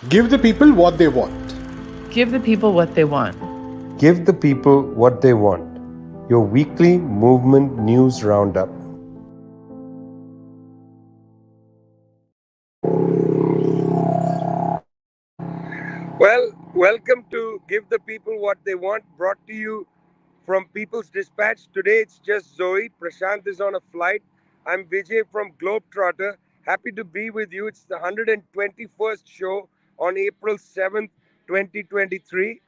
Give the people what they want. Give the people what they want. Give the people what they want. Your weekly movement news roundup. Well, welcome to Give the People What They Want, brought to you from People's Dispatch. Today it's just Zoe. Prashad is on a flight. I'm Vijay from Globetrotter. Happy to be with you. It's the 121st show on April 7th, 2023.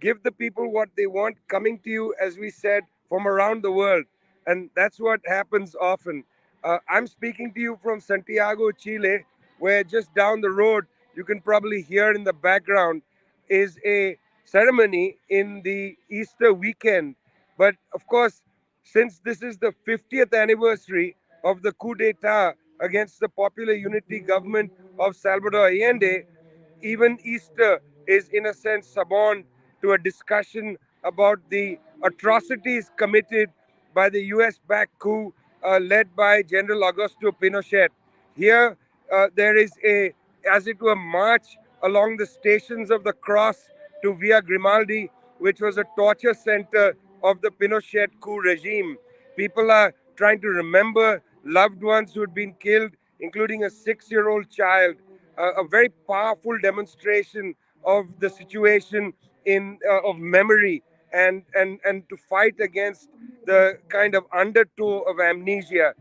Give the people what they want, coming to you, as we said, from around the world. And that's what happens often. I'm speaking to you from Santiago, Chile, where just down the road, you can probably hear in the background, is a ceremony in the Easter weekend. But of course, since this is the 50th anniversary of the coup d'etat against the Popular Unity government of Salvador Allende, even Easter is, in a sense, suborned to a discussion about the atrocities committed by the US backed coup led by General Augusto Pinochet. Here, there is a, as it were, march along the stations of the cross to Via Grimaldi, which was a torture center of the Pinochet coup regime. People are trying to remember loved ones who had been killed, including a 6-year-old child. A very powerful demonstration of the situation in of memory and to fight against the kind of undertow of amnesia.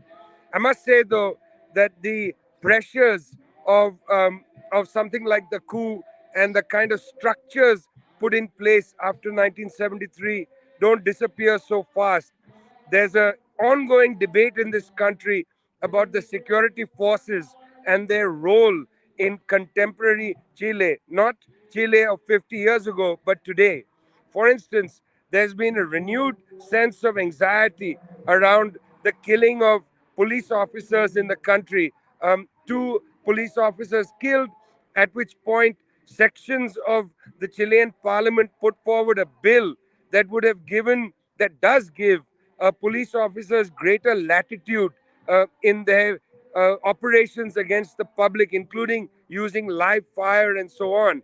I must say, though, that the pressures of something like the coup and the kind of structures put in place after 1973 don't disappear so fast. There's an ongoing debate in this country about the security forces and their role in contemporary Chile, not Chile of 50 years ago, but today. For instance, there's been a renewed sense of anxiety around the killing of police officers in the country. Two police officers killed, at which point sections of the Chilean parliament put forward a bill that would have given, that does give police officers greater latitude in their operations against the public, including using live fire and so on.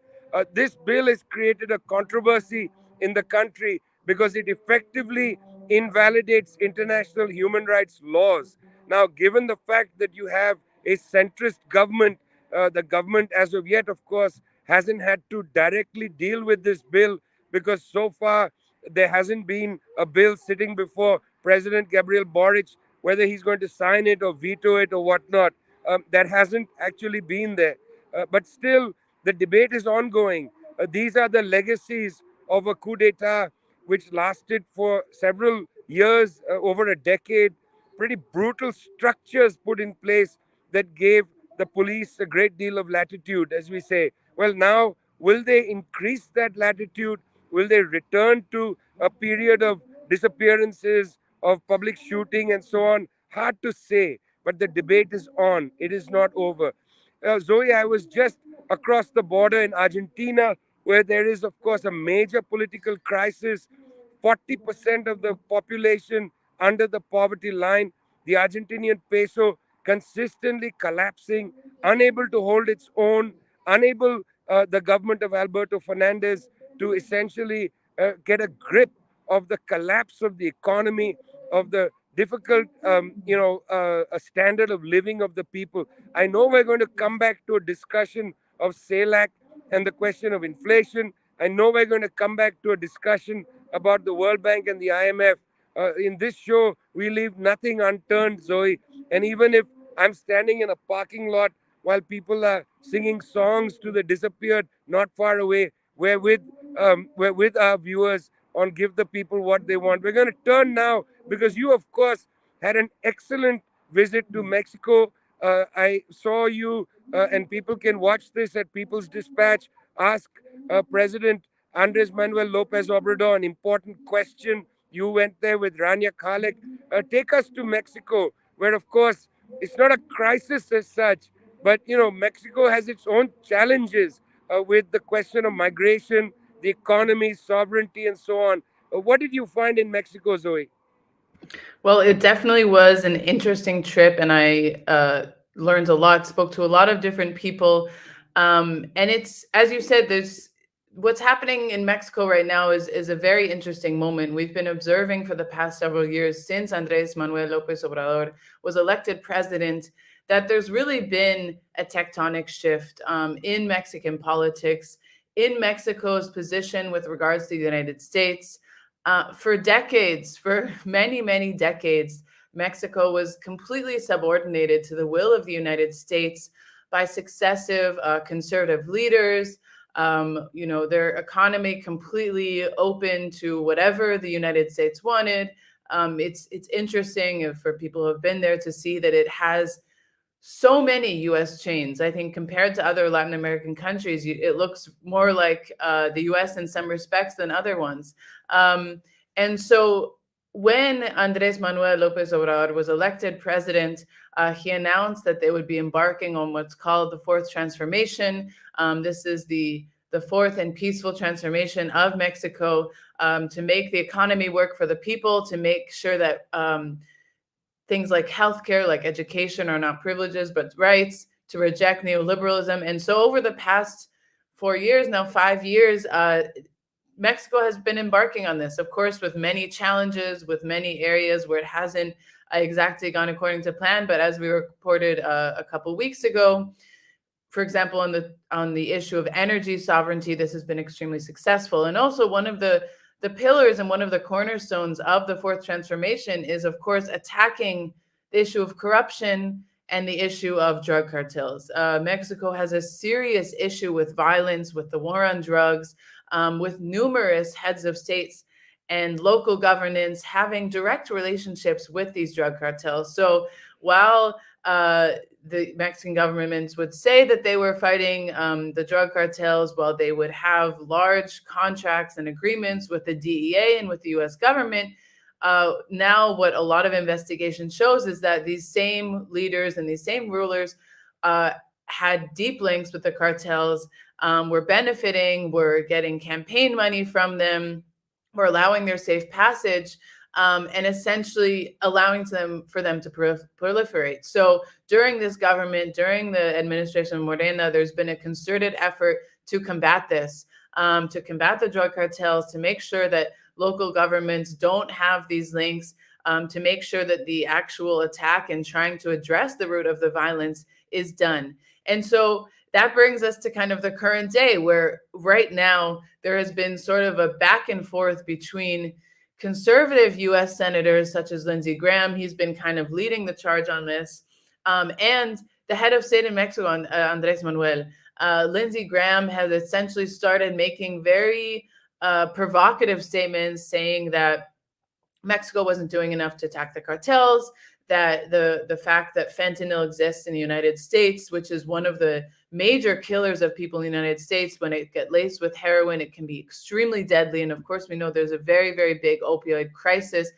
This bill has created a controversy in the country because it effectively invalidates international human rights laws. Now, given the fact that you have a centrist government, the government, as of yet, of course, hasn't had to directly deal with this bill because so far there hasn't been a bill sitting before President Gabriel Boric, whether he's going to sign it or veto it or whatnot. That hasn't actually been there. But still, the debate is ongoing. These are the legacies of a coup d'etat which lasted for several years, over a decade. Pretty brutal structures put in place that gave the police a great deal of latitude, as we say. Well, now, will they increase that latitude? Will they return to a period of disappearances, of public shooting, and so on? Hard to say, but the debate is on. It is not over. Zoe, I was just across the border in Argentina, where there is, of course, a major political crisis. 40% of the population under the poverty line, the Argentinian peso consistently collapsing, unable to hold its own, unable, the government of Alberto Fernandez, to essentially get a grip of the collapse of the economy, of the difficult, a standard of living of the people. I know we're going to come back to a discussion of CELAC and the question of inflation. I know we're going to come back to a discussion about the World Bank and the IMF. In this show, we leave nothing unturned, Zoe. And even if I'm standing in a parking lot while people are singing songs to the disappeared not far away, we're with our viewers on Give the People What They Want. We're going to turn now because you, of course, had an excellent visit to Mexico. I saw you, and people can watch this at People's Dispatch. Ask President Andres Manuel Lopez Obrador an important question. You went there with Rania Khalek. Take us to Mexico, where, of course, it's not a crisis as such, but Mexico has its own challenges with the question of migration, the economy, sovereignty, and so on. What did you find in Mexico, Zoe? Well, it definitely was an interesting trip, and I learned a lot, spoke to a lot of different people. And it's, as you said, there's what's happening in Mexico right now is a very interesting moment. We've been observing for the past several years since Andrés Manuel López Obrador was elected president that there's really been a tectonic shift in Mexican politics, in Mexico's position with regards to the United States. For decades, for many, many decades, Mexico was completely subordinated to the will of the United States by successive conservative leaders. Their economy completely open to whatever the United States wanted. It's interesting for people who have been there to see that it has so many U.S. chains. I think compared to other Latin American countries, it looks more like the U.S. in some respects than other ones. And so when Andrés Manuel López Obrador was elected president, he announced that they would be embarking on what's called the fourth transformation. This is the fourth and peaceful transformation of Mexico, to make the economy work for the people, to make sure that things like healthcare, like education, are not privileges but rights, to reject neoliberalism. And so over the past 4 years, now 5 years, Mexico has been embarking on this, of course, with many challenges, with many areas where it hasn't exactly gone according to plan. But as we reported a couple of weeks ago, for example, on the issue of energy sovereignty, this has been extremely successful. And also one of the pillars and one of the cornerstones of the fourth transformation is, of course, attacking the issue of corruption and the issue of drug cartels. Mexico has a serious issue with violence, with the war on drugs, with numerous heads of states and local governance having direct relationships with these drug cartels. So while the Mexican government would say that they were fighting the drug cartels, while they would have large contracts and agreements with the DEA and with the US government, now what a lot of investigation shows is that these same leaders and these same rulers had deep links with the cartels, were benefiting, were getting campaign money from them, were allowing their safe passage, and essentially allowing for them to proliferate. So during this government, during the administration of Morena, there's been a concerted effort to combat this, to combat the drug cartels, to make sure that local governments don't have these links, to make sure that the actual attack and trying to address the root of the violence is done. And so that brings us to kind of the current day, where right now there has been sort of a back and forth between conservative U.S. senators such as Lindsey Graham. He's been kind of leading the charge on this, and the head of state in Mexico, Andrés Manuel. Lindsey Graham has essentially started making very provocative statements, saying that Mexico wasn't doing enough to attack the cartels, that the fact that fentanyl exists in the United States, which is one of the major killers of people in the United States, when it gets laced with heroin, it can be extremely deadly. And of course, we know there's a very, very big opioid crisis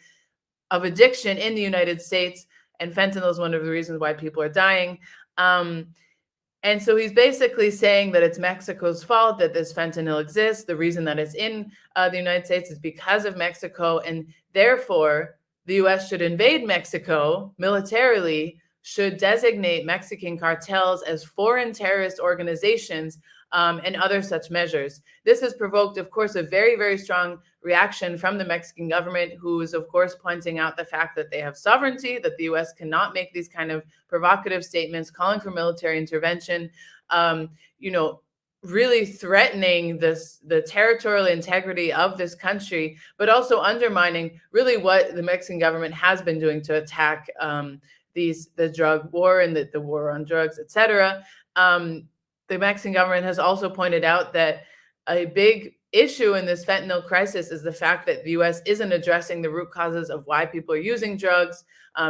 of addiction in the United States, and fentanyl is one of the reasons why people are dying. And so he's basically saying that it's Mexico's fault that this fentanyl exists. The reason that it's in the United States is because of Mexico, and therefore the U.S. should invade Mexico militarily, should designate Mexican cartels as foreign terrorist organizations, and other such measures. This has provoked, of course, a very, very strong reaction from the Mexican government, who is, of course, pointing out the fact that they have sovereignty, that the U.S. cannot make these kind of provocative statements calling for military intervention, really threatening the territorial integrity of this country, but also undermining really what the Mexican government has been doing to attack the drug war and the war on drugs, etc. The Mexican government has also pointed out that a big issue in this fentanyl crisis is the fact that the U.S. isn't addressing the root causes of why people are using drugs,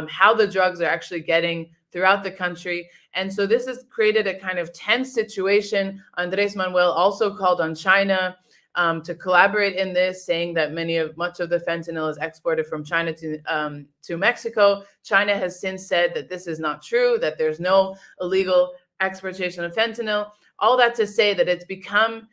how the drugs are actually getting throughout the country. And so this has created a kind of tense situation. Andrés Manuel also called on China to collaborate in this, saying that much of the fentanyl is exported from China to Mexico. China has since said that this is not true, that there's no illegal exportation of fentanyl. All that to say that it's become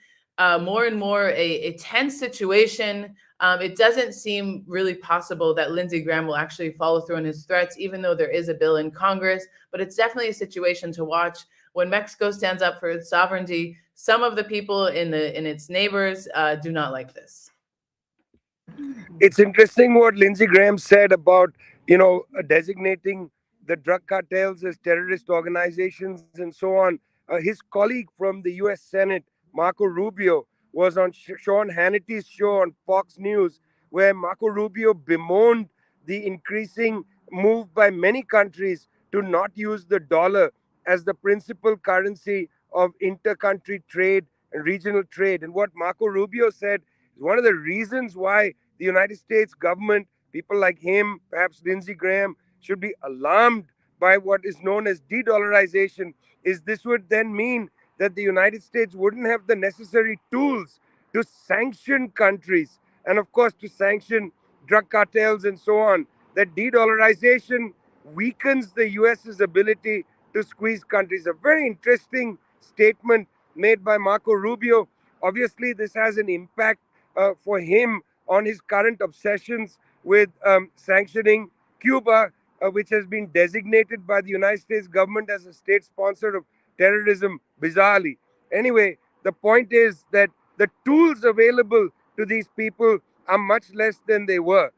more and more a tense situation. It doesn't seem really possible that Lindsey Graham will actually follow through on his threats, even though there is a bill in Congress. But it's definitely a situation to watch when Mexico stands up for its sovereignty, some of the people in its neighbors do not like this. It's interesting what Lindsey Graham said about, designating the drug cartels as terrorist organizations and so on. His colleague from the U.S. Senate, Marco Rubio, was on Sean Hannity's show on Fox News, where Marco Rubio bemoaned the increasing move by many countries to not use the dollar as the principal currency of inter-country trade and regional trade. And what Marco Rubio said is one of the reasons why the United States government, people like him, perhaps Lindsey Graham, should be alarmed by what is known as de-dollarization, is this would then mean that the United States wouldn't have the necessary tools to sanction countries and, of course, to sanction drug cartels and so on. That de-dollarization weakens the US's ability to squeeze countries. A very interesting statement made by Marco Rubio. Obviously, this has an impact for him on his current obsessions with sanctioning Cuba, which has been designated by the United States government as a state sponsor of terrorism, bizarrely. Anyway, the point is that the tools available to these people are much less than they were.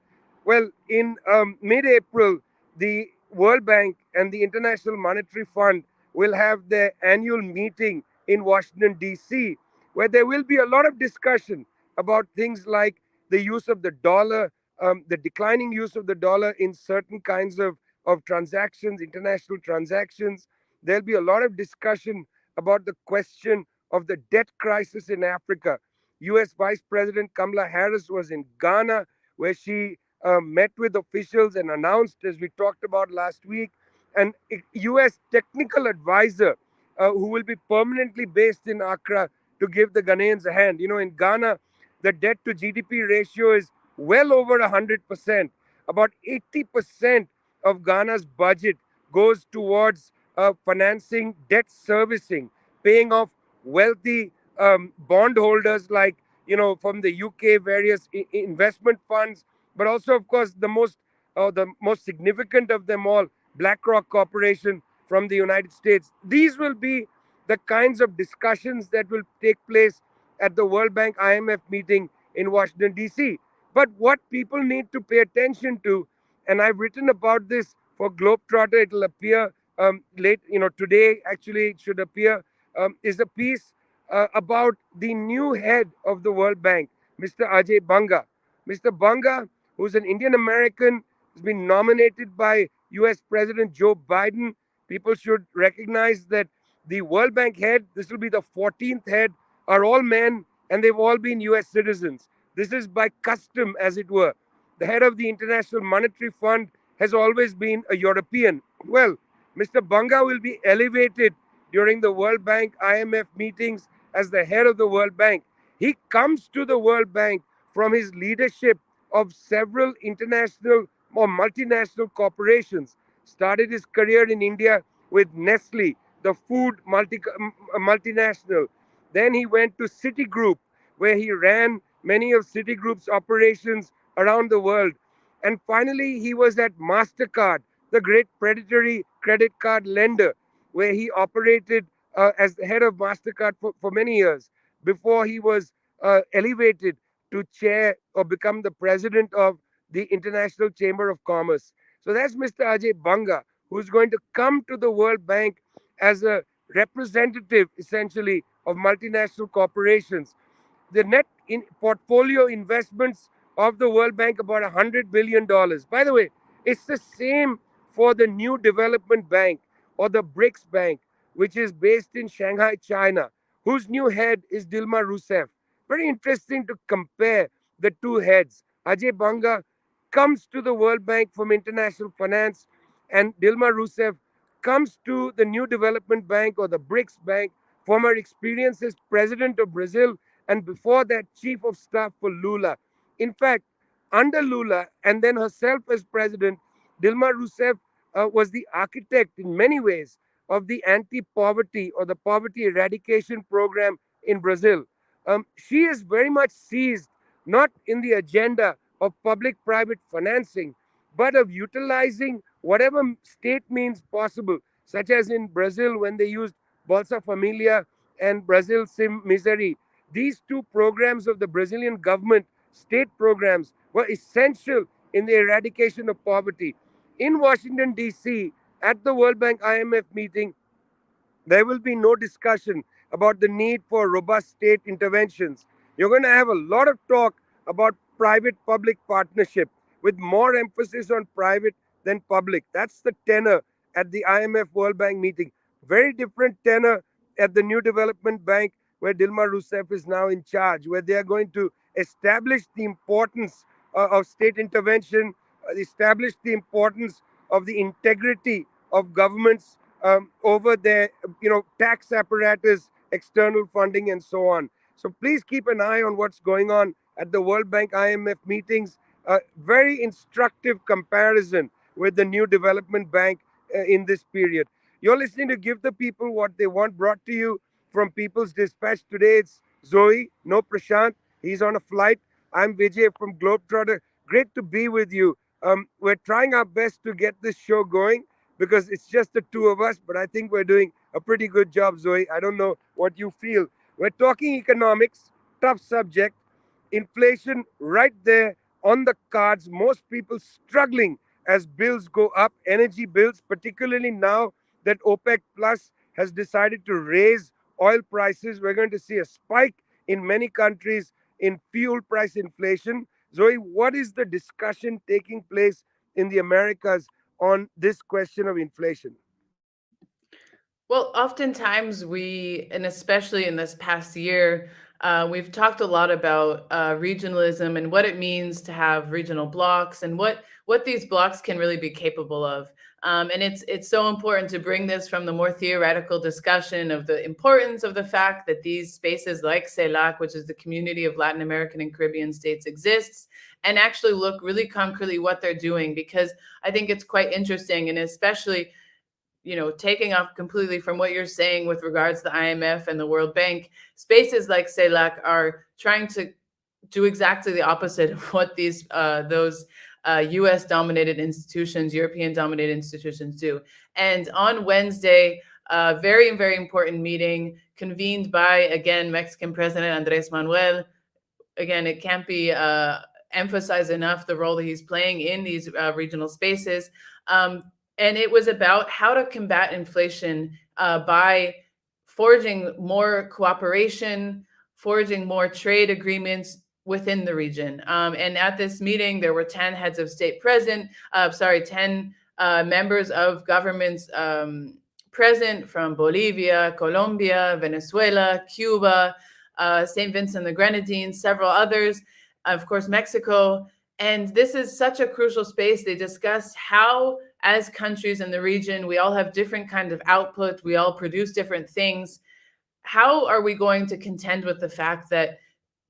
Well, in mid-April, the World Bank and the International Monetary Fund will have their annual meeting in Washington, D.C., where there will be a lot of discussion about things like the use of the dollar, the declining use of the dollar in certain kinds of transactions, international transactions. There'll be a lot of discussion about the question of the debt crisis in Africa. US Vice President Kamala Harris was in Ghana, where she met with officials and announced, as we talked about last week, an US technical advisor who will be permanently based in Accra to give the Ghanaians a hand. In Ghana, the debt to GDP ratio is well over 100%. About 80% of Ghana's budget goes towards financing debt servicing, paying off wealthy bondholders like, from the UK, various investment funds, but also, of course, the most significant of them all, BlackRock Corporation from the United States. These will be the kinds of discussions that will take place at the World Bank IMF meeting in Washington, D.C. But what people need to pay attention to, and I've written about this for Globetrotter, it'll appear today, actually, it should appear, is a piece about the new head of the World Bank, Mr. Ajay Banga. Mr. Banga, who's an Indian American, has been nominated by US President Joe Biden. People should recognize that the World Bank head, this will be the 14th head, are all men and they've all been US citizens. This is by custom, as it were. The head of the International Monetary Fund has always been a European. Well, Mr. Banga will be elevated during the World Bank IMF meetings as the head of the World Bank. He comes to the World Bank from his leadership of several international or multinational corporations. Started his career in India with Nestle, the food multinational. Then he went to Citigroup, where he ran many of Citigroup's operations around the world. And finally, he was at MasterCard, the great predatory credit card lender, where he operated as the head of MasterCard for many years before he was elevated to chair or become the president of the International Chamber of Commerce. So that's Mr. Ajay Banga, who's going to come to the World Bank as a representative, essentially, of multinational corporations. The net portfolio investments of the World Bank about $100 billion. By the way, it's the same for the New Development Bank or the BRICS Bank, which is based in Shanghai, China, whose new head is Dilma Rousseff. Very interesting to compare the two heads. Ajay Banga comes to the World Bank from international finance, and Dilma Rousseff comes to the New Development Bank or the BRICS Bank from her experience as president of Brazil and before that, chief of staff for Lula. In fact, under Lula and then herself as president, Dilma Rousseff was the architect in many ways of the anti-poverty or the poverty eradication program in Brazil. She is very much seized not in the agenda of public-private financing, but of utilizing whatever state means possible, such as in Brazil when they used Bolsa Familia and Brazil Sim Misery. These two programs of the Brazilian government, state programs, were essential in the eradication of poverty. In Washington, D.C., at the World Bank IMF meeting, there will be no discussion about the need for robust state interventions. You're going to have a lot of talk about private public partnership with more emphasis on private than public. That's the tenor at the IMF World Bank meeting. Very different tenor at the New Development Bank, where Dilma Rousseff is now in charge, where they are going to establish the importance of state intervention, establish the importance of the integrity of governments over their tax apparatus, external funding, and so on. So please keep an eye on what's going on at the World Bank IMF meetings. Very instructive comparison with the New Development Bank in this period. You're listening to Give the People What They Want, brought to you from People's Dispatch. Today it's Zoe, no Prashant. He's on a flight. I'm Vijay from Globetrotter. Great to be with you. We're trying our best to get this show going because it's just the two of us, but I think we're doing a pretty good job, Zoe. I don't know what you feel. We're talking economics, tough subject, inflation right there on the cards. Most people struggling as bills go up, energy bills, particularly now that OPEC Plus has decided to raise oil prices. We're going to see a spike in many countries in fuel price inflation. Zoe, what is the discussion taking place in the Americas on this question of inflation? Well, oftentimes and especially in this past year, we've talked a lot about regionalism and what it means to have regional blocks and what these blocks can really be capable of. And it's so important to bring this from the more theoretical discussion of the importance of the fact that these spaces like CELAC, which is the Community of Latin American and Caribbean States, exists, and actually look really concretely what they're doing, because I think it's quite interesting, and especially taking off completely from what you're saying with regards to the IMF and the World Bank, spaces like CELAC are trying to do exactly the opposite of what those U.S. dominated institutions, European dominated institutions do. And on Wednesday, a very, very important meeting convened by, again, Mexican President Andres Manuel. Again, it can't be emphasized enough the role that he's playing in these regional spaces. And it was about how to combat inflation by forging more cooperation, forging more trade agreements within the region. And at this meeting, there were 10 heads of state present, 10 members of governments present from Bolivia, Colombia, Venezuela, Cuba, St. Vincent and the Grenadines, several others, of course, Mexico. And this is such a crucial space. They discussed how, as countries in the region, we all have different kinds of output. We all produce different things. How are we going to contend with the fact that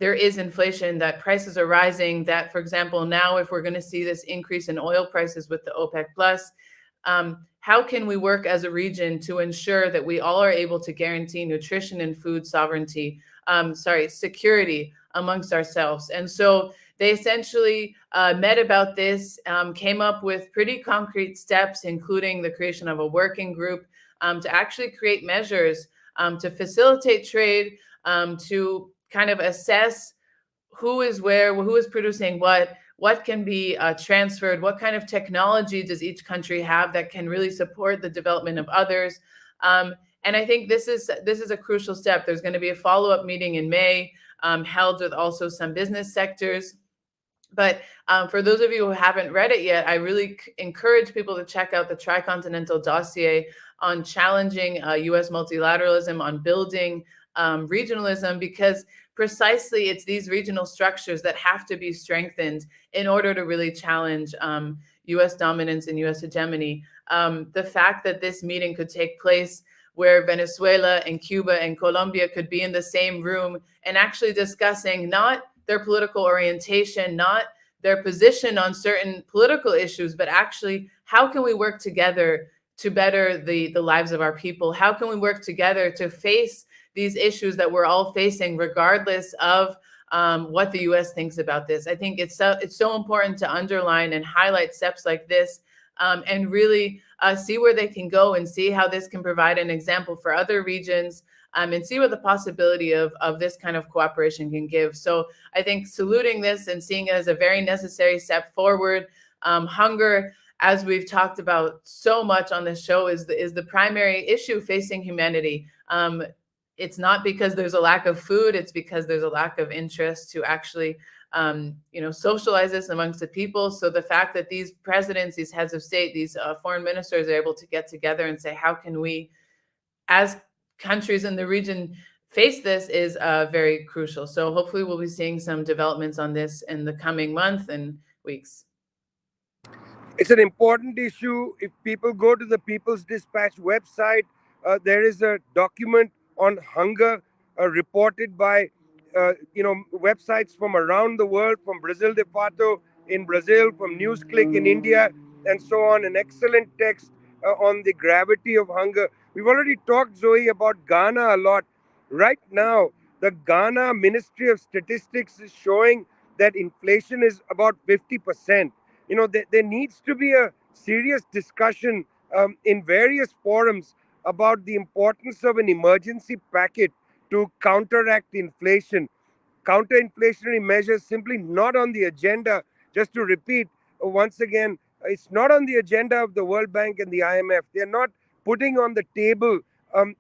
there is inflation, that prices are rising, that, for example, now if we're going to see this increase in oil prices with the OPEC Plus, how can we work as a region to ensure that we all are able to guarantee nutrition and food security amongst ourselves? And so they essentially met about this, came up with pretty concrete steps, including the creation of a working group to actually create measures to facilitate trade, to kind of assess who is where, who is producing what can be transferred, what kind of technology does each country have that can really support the development of others. And I think this is a crucial step. There's going to be a follow-up meeting in May, held with also some business sectors. But for those of you who haven't read it yet, I really encourage people to check out the Tricontinental Dossier on challenging U.S. multilateralism, on building regionalism, because precisely it's these regional structures that have to be strengthened in order to really challenge U.S. dominance and U.S. hegemony. The fact that this meeting could take place where Venezuela and Cuba and Colombia could be in the same room and actually discussing not their political orientation, not their position on certain political issues, but actually how can we work together to better the lives of our people? How can we work together to face these issues that we're all facing, regardless of what the U.S. thinks about this? I think it's so important to underline and highlight steps like this and really see where they can go and see how this can provide an example for other regions, and see what the possibility of this kind of cooperation can give. So I think saluting this and seeing it as a very necessary step forward. Hunger, as we've talked about so much on this show, is the primary issue facing humanity. It's not because there's a lack of food; it's because there's a lack of interest to actually, socialize this amongst the people. So the fact that these presidents, these heads of state, these foreign ministers are able to get together and say, how can we, as countries in the region, face this is very crucial. So hopefully we'll be seeing some developments on this in the coming month and weeks. It's an important issue. If people go to the People's Dispatch website, there is a document on hunger reported by websites from around the world, from Brazil de Fato in Brazil, from NewsClick in India, and so on. An excellent text on the gravity of hunger. We've already talked, Zoe, about Ghana a lot. Right now, the Ghana Ministry of Statistics is showing that inflation is about 50%. There needs to be a serious discussion in various forums about the importance of an emergency package to counteract inflation. Counter-inflationary measures simply not on the agenda. Just to repeat once again, it's not on the agenda of the World Bank and the IMF. They're not putting on the table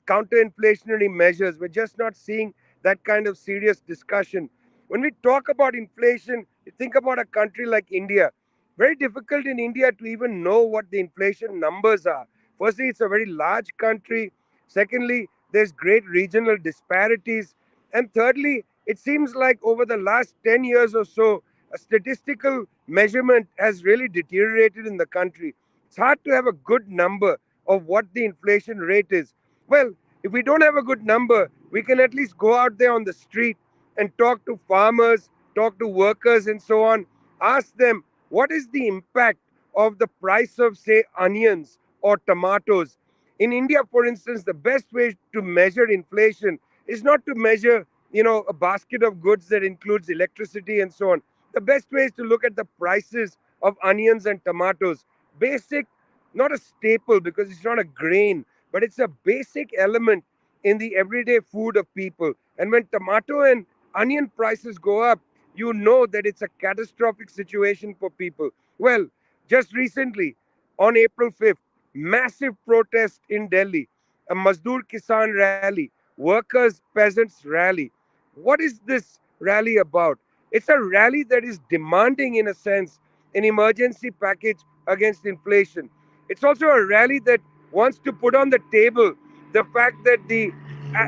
counter-inflationary measures. We're just not seeing that kind of serious discussion. When we talk about inflation, you think about a country like India. Very difficult in India to even know what the inflation numbers are. Firstly, it's a very large country. Secondly, there's great regional disparities. And thirdly, it seems like over the last 10 years or so, a statistical measurement has really deteriorated in the country. It's hard to have a good number of what the inflation rate is. Well, if we don't have a good number, we can at least go out there on the street and talk to farmers, talk to workers, and so on. Ask them, what is the impact of the price of, say, onions or tomatoes? In India, for instance, the best way to measure inflation is not to measure, a basket of goods that includes electricity and so on. The best way is to look at the prices of onions and tomatoes. Basic, not a staple because it's not a grain, but it's a basic element in the everyday food of people. And when tomato and onion prices go up, you know that it's a catastrophic situation for people. Well, just recently, on April 5th, massive protest in Delhi, a Mazdoor Kisan rally, workers, peasants rally. What is this rally about? It's a rally that is demanding, in a sense, an emergency package against inflation. It's also a rally that wants to put on the table the fact that the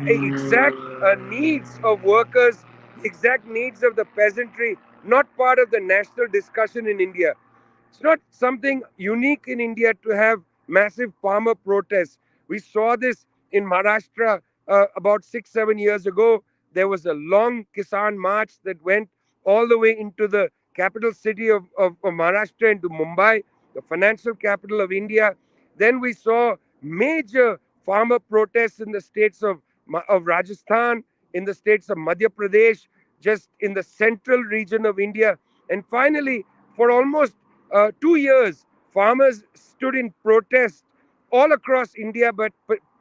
exact needs of workers, exact needs of the peasantry, not part of the national discussion in India. It's not something unique in India to have massive farmer protests. We saw this in Maharashtra about 6-7 years ago. There was a long Kisan march that went all the way into the capital city of Maharashtra, into Mumbai, the financial capital of India. Then we saw major farmer protests in the states of Rajasthan, in the states of Madhya Pradesh, just in the central region of India. And finally, for almost 2 years, farmers stood in protest all across India, but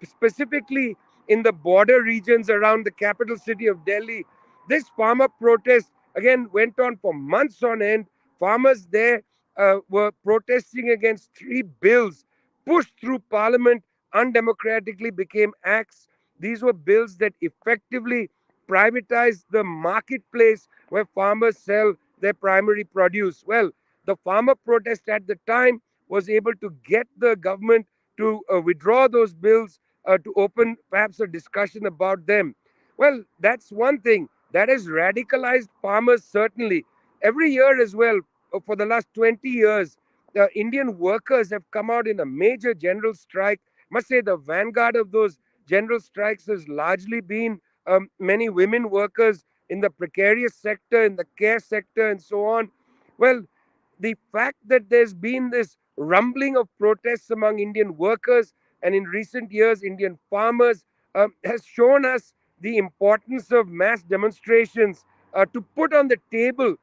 specifically in the border regions around the capital city of Delhi. This farmer protest again went on for months on end. Farmers there were protesting against 3 bills pushed through parliament undemocratically, became acts. These were bills that effectively privatized the marketplace where farmers sell their primary produce. Well, the farmer protest at the time was able to get the government to withdraw those bills, to open perhaps a discussion about them. Well, that's one thing. That has radicalized farmers, certainly. Every year as well, for the last 20 years, the Indian workers have come out in a major general strike. Must say the vanguard of those general strikes has largely been many women workers in the precarious sector, in the care sector, and so on. Well, the fact that there's been this rumbling of protests among Indian workers and in recent years Indian farmers has shown us the importance of mass demonstrations to put on the table,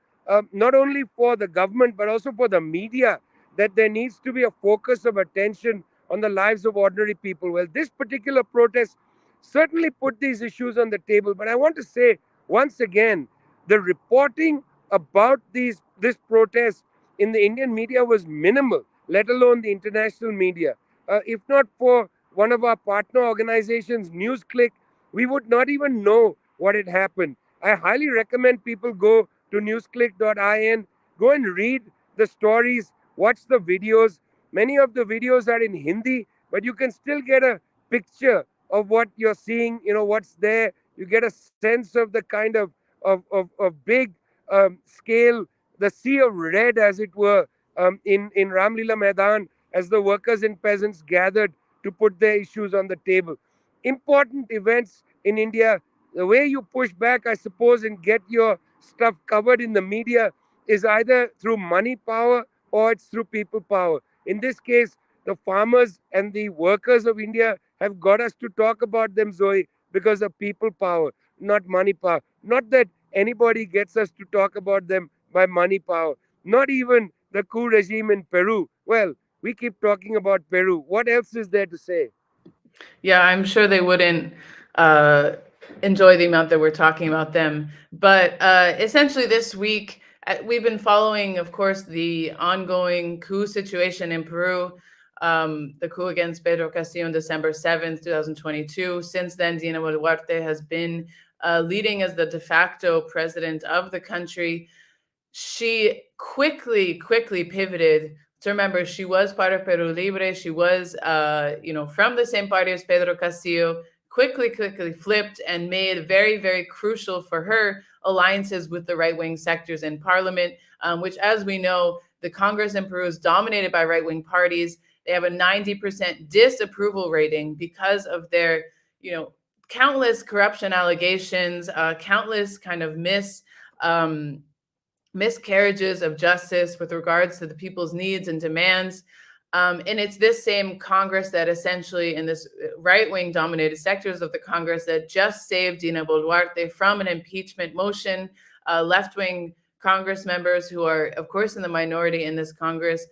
not only for the government but also for the media, that there needs to be a focus of attention on the lives of ordinary people. Well, this particular protest certainly put these issues on the table. But I want to say once again, the reporting about this protest in the Indian media was minimal, let alone the international media. If not for one of our partner organizations, NewsClick, we would not even know what had happened. I highly recommend people go to newsclick.in, go and read the stories, watch the videos. Many of the videos are in Hindi, but you can still get a picture of what you're seeing, what's there. You get a sense of the kind of big scale, the sea of red, as it were, in Ramlila Maidan, as the workers and peasants gathered to put their issues on the table. Important events in India. The way you push back, I suppose, and get your stuff covered in the media is either through money power or it's through people power. In this case, the farmers and the workers of India have got us to talk about them, Zoe, because of people power, not money power. Not that anybody gets us to talk about them by money power. Not even the coup regime in Peru. Well, we keep talking about Peru. What else is there to say? Yeah, I'm sure they wouldn't uh, enjoy the amount that we're talking about them. But essentially, this week, we've been following, of course, the ongoing coup situation in Peru, the coup against Pedro Castillo on December 7th, 2022. Since then, Dina Boluarte has been leading as the de facto president of the country. She quickly pivoted. So remember, she was part of Peru Libre. She was, from the same party as Pedro Castillo. Quickly flipped and made very crucial for her alliances with the right-wing sectors in parliament, which, as we know, the Congress in Peru is dominated by right-wing parties. They have a 90% disapproval rating because of their, countless corruption allegations, countless kind of miscarriages of justice with regards to the people's needs and demands. And it's this same Congress that essentially, in this right-wing dominated sectors of the Congress, that just saved Dina Boluarte from an impeachment motion. Left-wing Congress members, who are, of course, in the minority in this Congress,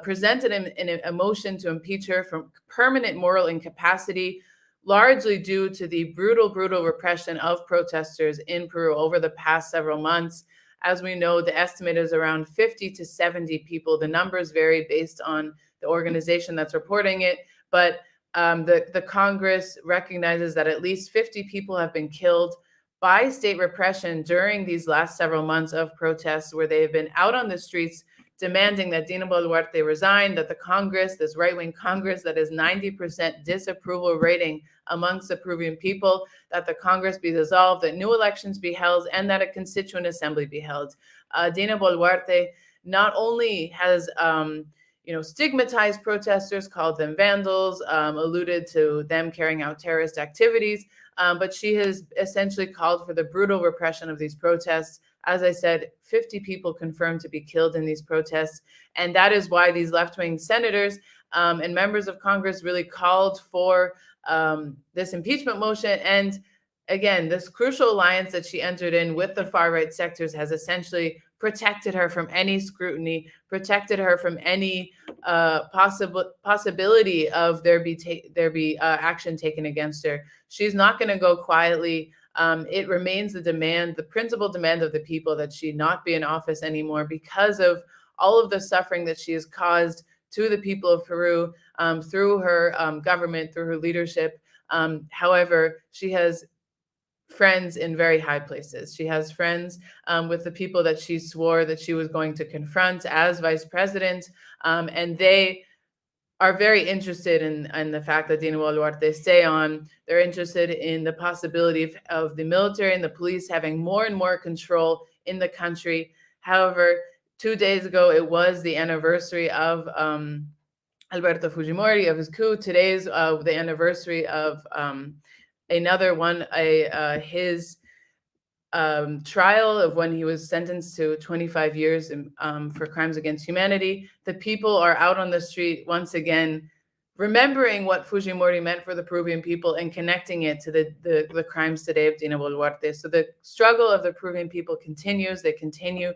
presented in a motion to impeach her from permanent moral incapacity, largely due to the brutal repression of protesters in Peru over the past several months. As we know, the estimate is around 50 to 70 people. The numbers vary based on the organization that's reporting it, but the Congress recognizes that at least 50 people have been killed by state repression during these last several months of protests, where they have been out on the streets demanding that Dina Boluarte resign, that the Congress, this right-wing Congress that is 90% disapproval rating amongst the Peruvian people, that the Congress be dissolved, that new elections be held, and that a constituent assembly be held. Dina Boluarte not only has stigmatized protesters, called them vandals, alluded to them carrying out terrorist activities, but she has essentially called for the brutal repression of these protests. As I said, 50 people confirmed to be killed in these protests. And that is why these left-wing senators and members of Congress really called for this impeachment motion. And again, this crucial alliance that she entered in with the far-right sectors has essentially protected her from any scrutiny, protected her from any possibility of there be action taken against her. She's not going to go quietly. It remains the principal demand of the people, that she not be in office anymore because of all of the suffering that she has caused to the people of Peru through her government, through her leadership. However, she has friends in very high places. She has friends with the people that she swore that she was going to confront as vice president, and they are very interested in the fact that Dina Boluarte stay on. They're interested in the possibility of the military and the police having more and more control in the country. However, 2 days ago, it was the anniversary of Alberto Fujimori, of his coup. Today's the anniversary of another one, his trial of when he was sentenced to 25 years for crimes against humanity. The people are out on the street once again, remembering what Fujimori meant for the Peruvian people and connecting it to the crimes today of Dina Boluarte. So the struggle of the Peruvian people continues. They continue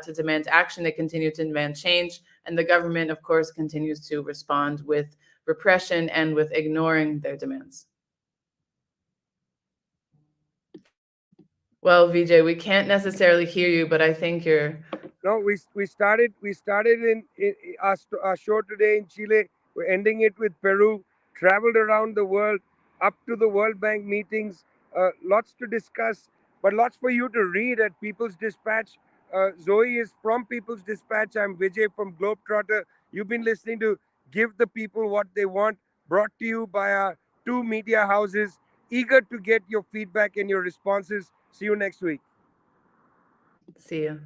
to demand action. They continue to demand change. And the government, of course, continues to respond with repression and with ignoring their demands. Well, Vijay, we can't necessarily hear you, but I think you're... No, we started in our show today in Chile. We're ending it with Peru. Traveled around the world, up to the World Bank meetings. Lots to discuss, but lots for you to read at People's Dispatch. Zoe is from People's Dispatch. I'm Vijay from Globetrotter. You've been listening to Give the People What They Want, brought to you by our two media houses. Eager to get your feedback and your responses. See you next week. See you.